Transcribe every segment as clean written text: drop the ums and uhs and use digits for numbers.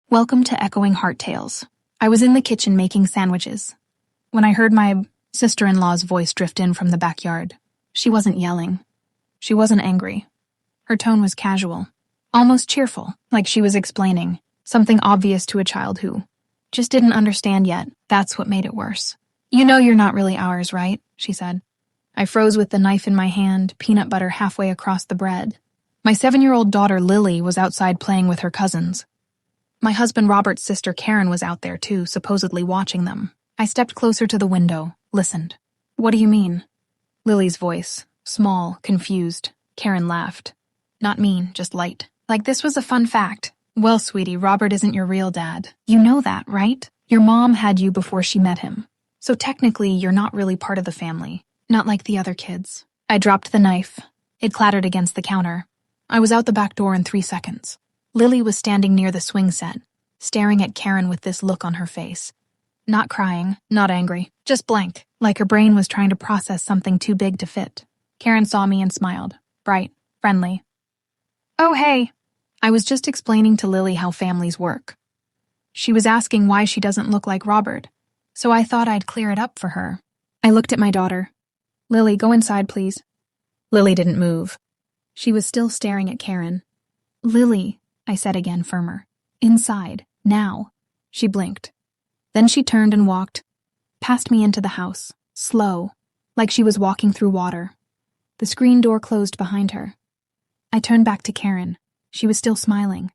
Welcome to Echoing Heart Tales. I was in the kitchen making sandwiches when I heard my sister-in-law's voice drift in from the backyard. She wasn't yelling. She wasn't angry. Her tone was casual, almost cheerful, like she was explaining something obvious to a child who just didn't understand yet. That's what made it worse. "You know you're not really ours, right?" she said. I froze with the knife in my hand, peanut butter halfway across the bread. My 7-year-old daughter Lily was outside playing with her cousins. My husband Robert's sister Karen was out there too, supposedly watching them. I stepped closer to the window, listened. "What do you mean?" Lily's voice, small, confused. Karen laughed. Not mean, just light. Like this was a fun fact. "Well, sweetie, Robert isn't your real dad. You know that, right? Your mom had you before she met him. So technically, you're not really part of the family. Not like the other kids." I dropped the knife. It clattered against the counter. I was out the back door in 3 seconds. Lily was standing near the swing set, staring at Karen with this look on her face. Not crying, not angry, just blank, like her brain was trying to process something too big to fit. Karen saw me and smiled, bright, friendly. "Oh, hey." I was just explaining to Lily how families work. She was asking why she doesn't look like Robert, so I thought I'd clear it up for her. I looked at my daughter. "Lily, go inside, please." Lily didn't move. She was still staring at Karen. "Lily," I said again, firmer. "Inside, now." She blinked. Then she turned and walked past me into the house, slow, like she was walking through water. The screen door closed behind her. I turned back to Karen. She was still smiling,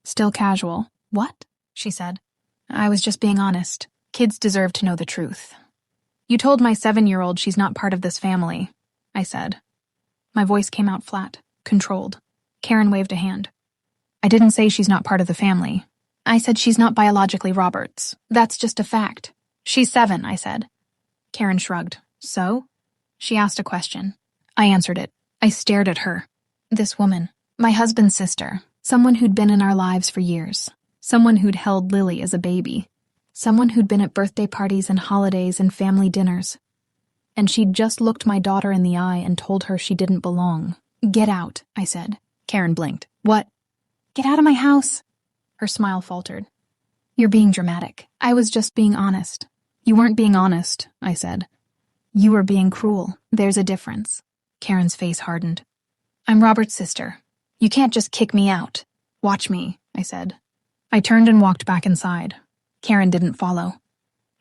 still casual. "What?" she said. "I was just being honest. Kids deserve to know the truth." "You told my 7-year-old she's not part of this family," I said. My voice came out flat, controlled. Karen waved a hand. "I didn't say she's not part of the family. I said she's not biologically Robert's. That's just a fact. She's 7, I said." Karen shrugged. "So?" She asked a question. I answered it. I stared at her. This woman, my husband's sister, someone who'd been in our lives for years, someone who'd held Lily as a baby, someone who'd been at birthday parties and holidays and family dinners. And she'd just looked my daughter in the eye and told her she didn't belong. "Get out," I said. Karen blinked. "What?" "Get out of my house." Her smile faltered. "You're being dramatic. I was just being honest." "You weren't being honest," I said. "You were being cruel. There's a difference." Karen's face hardened. "I'm Robert's sister. You can't just kick me out." "Watch me," I said. I turned and walked back inside. Karen didn't follow.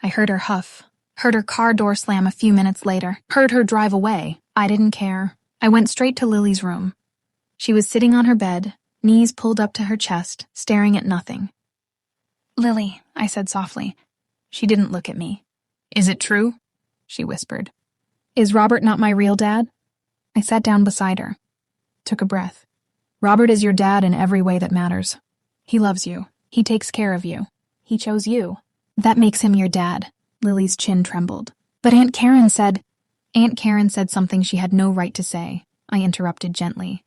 I heard her huff, heard her car door slam a few minutes later, heard her drive away. I didn't care. I went straight to Lily's room. She was sitting on her bed, knees pulled up to her chest, staring at nothing. "Lily," I said softly. She didn't look at me. "Is it true?" she whispered. "Is Robert not my real dad?" I sat down beside her, took a breath. "Robert is your dad in every way that matters. He loves you. He takes care of you. He chose you. That makes him your dad." Lily's chin trembled. "But Aunt Karen said..." "Aunt Karen said something she had no right to say," I interrupted gently.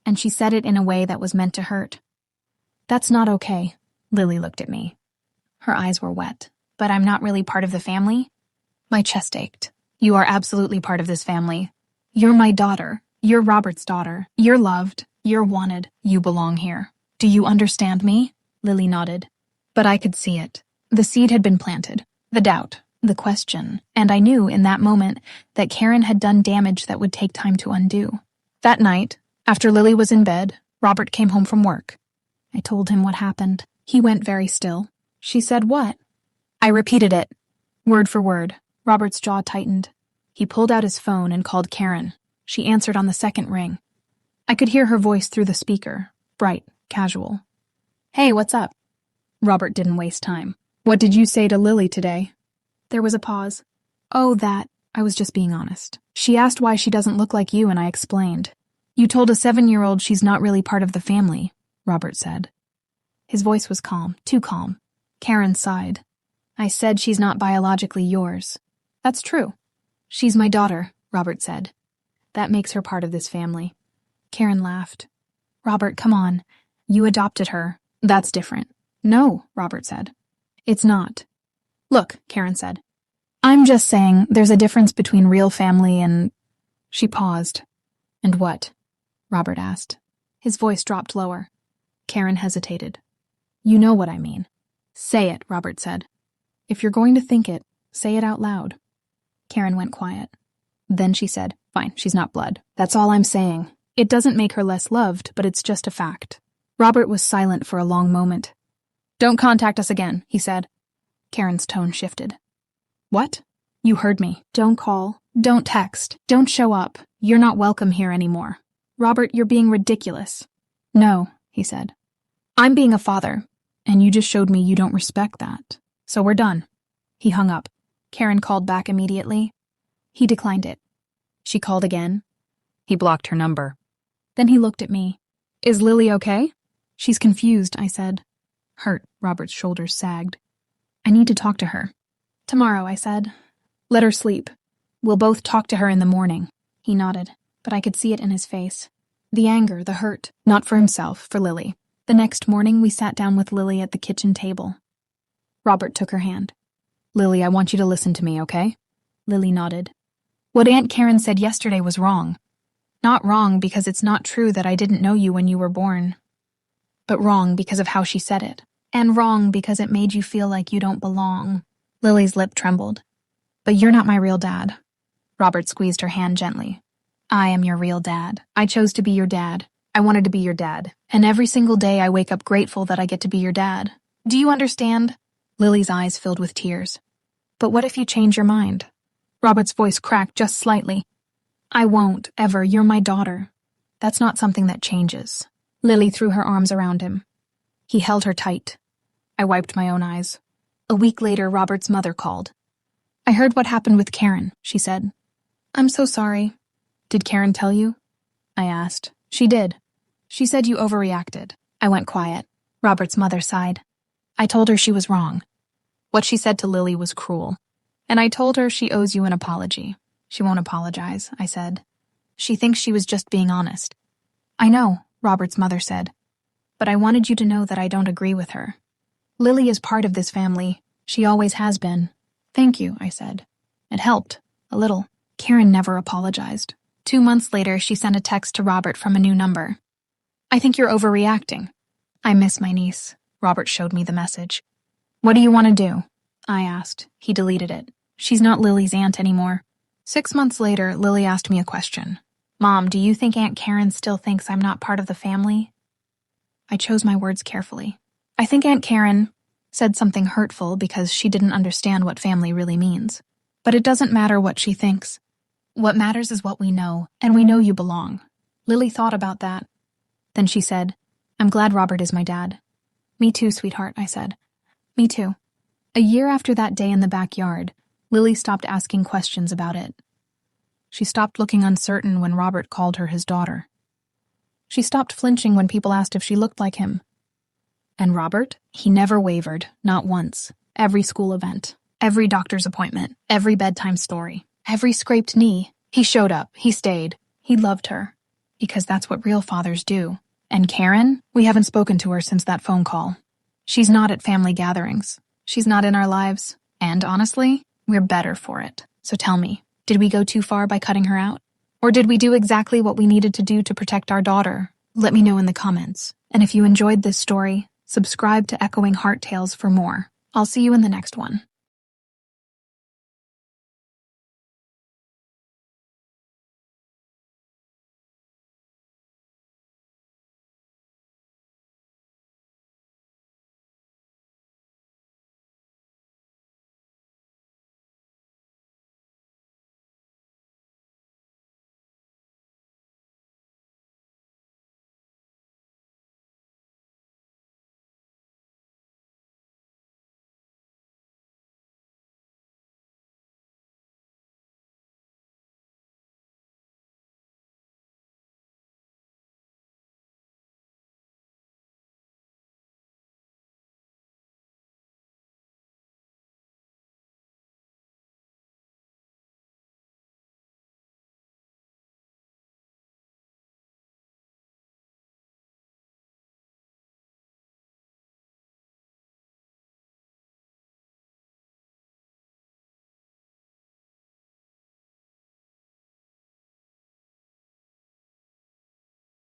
"And she said it in a way that was meant to hurt." "That's not okay." Lily looked at me. Her eyes were wet. "But I'm not really part of the family?" My chest ached. "You are absolutely part of this family. You're my daughter. You're Robert's daughter. You're loved. You're wanted. You belong here. Do you understand me?" Lily nodded. But I could see it. The seed had been planted. The doubt. The question. And I knew in that moment that Karen had done damage that would take time to undo. That night, after Lily was in bed, Robert came home from work. I told him what happened. He went very still. "She said what?" I repeated it, word for word. Robert's jaw tightened. He pulled out his phone and called Karen. She answered on the second ring. I could hear her voice through the speaker, bright, casual. "Hey, what's up?" Robert didn't waste time. "What did you say to Lily today?" There was a pause. "Oh, that. I was just being honest. She asked why she doesn't look like you, and I explained." "You told a 7-year-old she's not really part of the family," Robert said. His voice was calm, too calm. Karen sighed. "I said she's not biologically yours." "That's true." "She's my daughter," Robert said. "That makes her part of this family." Karen laughed. "Robert, come on. You adopted her. That's different." "No," Robert said. "It's not." "Look," Karen said. "I'm just saying there's a difference between real family and..." She paused. "And what?" Robert asked. His voice dropped lower. Karen hesitated. You know what I mean. Say it, Robert said. If you're going to think it, say it out loud. Karen went quiet. Then she said, fine, she's not blood. That's all I'm saying. It doesn't make her less loved, but it's just a fact. Robert was silent for a long moment. Don't contact us again, he said. Karen's tone shifted. What? You heard me. Don't call. Don't text. Don't show up. You're not welcome here anymore. Robert, you're being ridiculous. No, he said. I'm being a father, and you just showed me you don't respect that. So we're done. He hung up. Karen called back immediately. He declined it. She called again. He blocked her number. Then he looked at me. Is Lily okay? She's confused, I said. Hurt, Robert's shoulders sagged. I need to talk to her. Tomorrow, I said. Let her sleep. We'll both talk to her in the morning. He nodded, but I could see it in his face. The anger, the hurt, not for himself, for Lily. The next morning, we sat down with Lily at the kitchen table. Robert took her hand. Lily, I want you to listen to me, okay? Lily nodded. What Aunt Karen said yesterday was wrong. Not wrong because it's not true that I didn't know you when you were born, but wrong because of how she said it, and wrong because it made you feel like you don't belong. Lily's lip trembled. But you're not my real dad. Robert squeezed her hand gently. I am your real dad. I chose to be your dad. I wanted to be your dad. And every single day I wake up grateful that I get to be your dad. Do you understand? Lily's eyes filled with tears. But what if you change your mind? Robert's voice cracked just slightly. I won't, ever. You're my daughter. That's not something that changes. Lily threw her arms around him. He held her tight. I wiped my own eyes. A week later, Robert's mother called. I heard what happened with Karen, she said. I'm so sorry. Did Karen tell you? I asked. She did. She said you overreacted. I went quiet. Robert's mother sighed. I told her she was wrong. What she said to Lily was cruel. And I told her she owes you an apology. She won't apologize, I said. She thinks she was just being honest. I know, Robert's mother said. But I wanted you to know that I don't agree with her. Lily is part of this family. She always has been. Thank you, I said. It helped. A little. Karen never apologized. 2 months later, she sent a text to Robert from a new number. I think you're overreacting. I miss my niece. Robert showed me the message. What do you want to do? I asked. He deleted it. She's not Lily's aunt anymore. 6 months later, Lily asked me a question. Mom, do you think Aunt Karen still thinks I'm not part of the family? I chose my words carefully. I think Aunt Karen said something hurtful because she didn't understand what family really means. But it doesn't matter what she thinks. What matters is what we know, and we know you belong. Lily thought about that. Then she said, I'm glad Robert is my dad. Me too, sweetheart, I said. Me too. A year after that day in the backyard, Lily stopped asking questions about it. She stopped looking uncertain when Robert called her his daughter. She stopped flinching when people asked if she looked like him. And Robert? He never wavered, not once. Every school event, every doctor's appointment, every bedtime story, every scraped knee. He showed up, he stayed, he loved her. Because that's what real fathers do. And Karen? We haven't spoken to her since that phone call. She's not at family gatherings. She's not in our lives. And honestly, we're better for it. So tell me, did we go too far by cutting her out? Or did we do exactly what we needed to do to protect our daughter? Let me know in the comments. And if you enjoyed this story, subscribe to Echoing Heart Tales for more. I'll see you in the next one.